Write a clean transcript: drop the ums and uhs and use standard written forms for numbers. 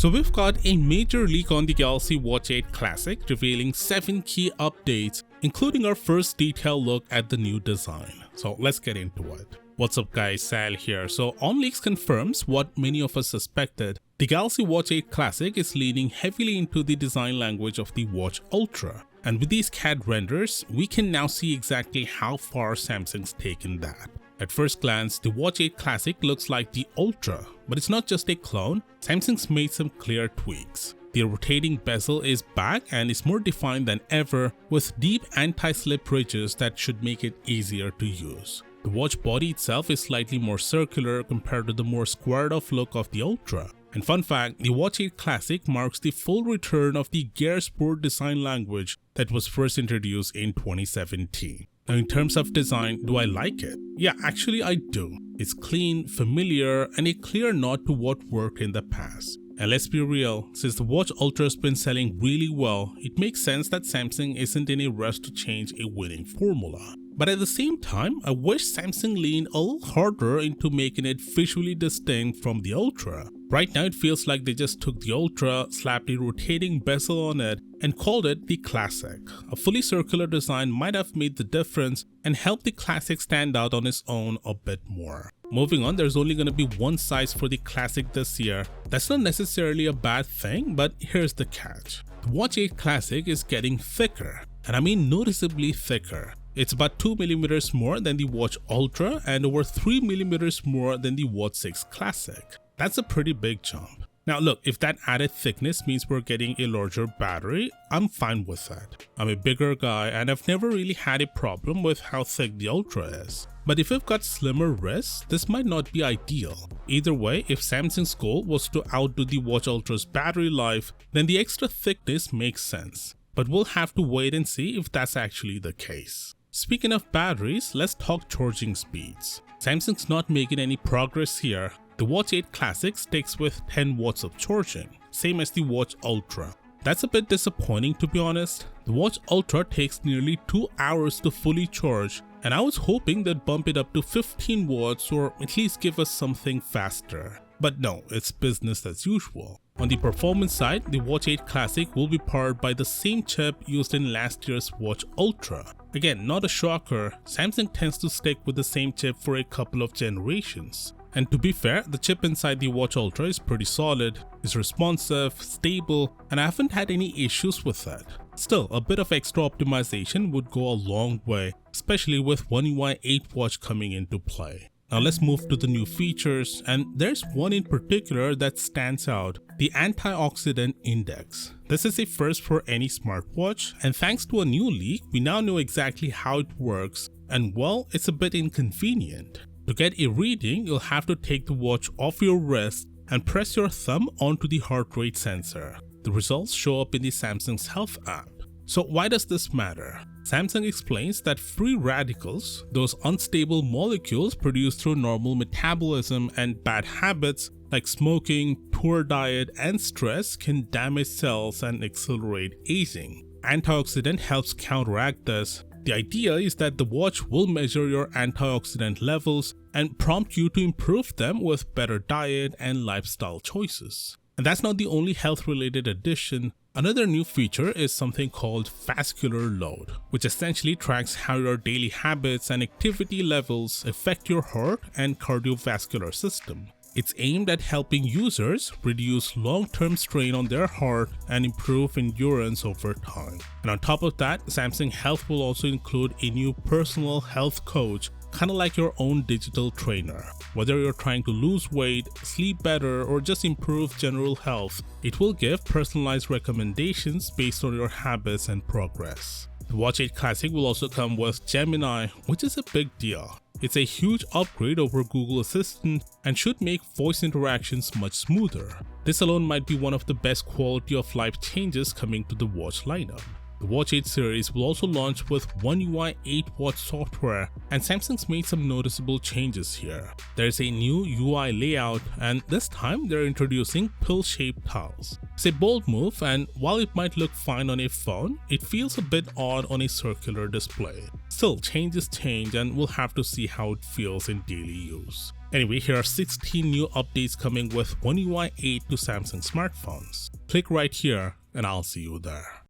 So we've got a major leak on the Galaxy Watch 8 Classic revealing 7 key updates, including our first detailed look at the new design. So let's get into it. What's up guys, Sal here. So OnLeaks confirms what many of us suspected. The Galaxy Watch 8 Classic is leaning heavily into the design language of the Watch Ultra. And with these CAD renders, we can now see exactly how far Samsung's taken that. At first glance, the Watch 8 Classic looks like the Ultra, but it's not just a clone. Samsung's made some clear tweaks. The rotating bezel is back and is more defined than ever, with deep anti-slip ridges that should make it easier to use. The watch body itself is slightly more circular compared to the more squared-off look of the Ultra. And fun fact, the Watch 8 Classic marks the full return of the Gear Sport design language that was first introduced in 2017. Now in terms of design, do I like it? Yeah, actually I do. It's clean, familiar, and a clear nod to what worked in the past. And let's be real, since the Watch Ultra has been selling really well, it makes sense that Samsung isn't in a rush to change a winning formula. But at the same time, I wish Samsung leaned a little harder into making it visually distinct from the Ultra. Right now it feels like they just took the Ultra, slapped a rotating bezel on it, and called it the Classic. A fully circular design might have made the difference and helped the Classic stand out on its own a bit more. Moving on, there's only going to be one size for the Classic this year. That's not necessarily a bad thing, but here's the catch. The Watch 8 Classic is getting thicker, and I mean noticeably thicker. It's about 2mm more than the Watch Ultra and over 3mm more than the Watch 6 Classic. That's a pretty big jump. Now look, if that added thickness means we're getting a larger battery, I'm fine with that. I'm a bigger guy and I've never really had a problem with how thick the Ultra is. But if we've got slimmer wrists, this might not be ideal. Either way, if Samsung's goal was to outdo the Watch Ultra's battery life, then the extra thickness makes sense. But we'll have to wait and see if that's actually the case. Speaking of batteries, let's talk charging speeds. Samsung's not making any progress here. The Watch 8 Classic sticks with 10 watts of charging, same as the Watch Ultra. That's a bit disappointing to be honest. The Watch Ultra takes nearly 2 hours to fully charge, and I was hoping they'd bump it up to 15 watts or at least give us something faster. But no, it's business as usual. On the performance side, the Watch 8 Classic will be powered by the same chip used in last year's Watch Ultra. Again, not a shocker, Samsung tends to stick with the same chip for a couple of generations. And to be fair, the chip inside the Watch Ultra is pretty solid, is responsive, stable, and I haven't had any issues with that. Still, a bit of extra optimization would go a long way, especially with One UI 8 Watch coming into play. Now let's move to the new features, and there's one in particular that stands out, the antioxidant index. This is a first for any smartwatch, and thanks to a new leak, we now know exactly how it works, and well, it's a bit inconvenient. To get a reading, you'll have to take the watch off your wrist and press your thumb onto the heart rate sensor. The results show up in the Samsung's Health app. So why does this matter? Samsung explains that free radicals, those unstable molecules produced through normal metabolism and bad habits like smoking, poor diet, and stress can damage cells and accelerate aging. Antioxidant helps counteract this. The idea is that the watch will measure your antioxidant levels and prompt you to improve them with better diet and lifestyle choices. And that's not the only health-related addition. Another new feature is something called vascular load, which essentially tracks how your daily habits and activity levels affect your heart and cardiovascular system. It's aimed at helping users reduce long-term strain on their heart and improve endurance over time. And on top of that, Samsung Health will also include a new personal health coach, kind of like your own digital trainer. Whether you're trying to lose weight, sleep better, or just improve general health, it will give personalized recommendations based on your habits and progress. The Watch 8 Classic will also come with Gemini, which is a big deal. It's a huge upgrade over Google Assistant and should make voice interactions much smoother. This alone might be one of the best quality of life changes coming to the watch lineup. The Watch 8 series will also launch with One UI 8 Watch software, and Samsung's made some noticeable changes here. There's a new UI layout, and this time they're introducing pill-shaped tiles. It's a bold move, and while it might look fine on a phone, it feels a bit odd on a circular display. Still, change is change, and we'll have to see how it feels in daily use. Anyway, here are 16 new updates coming with One UI 8 to Samsung smartphones. Click right here and I'll see you there.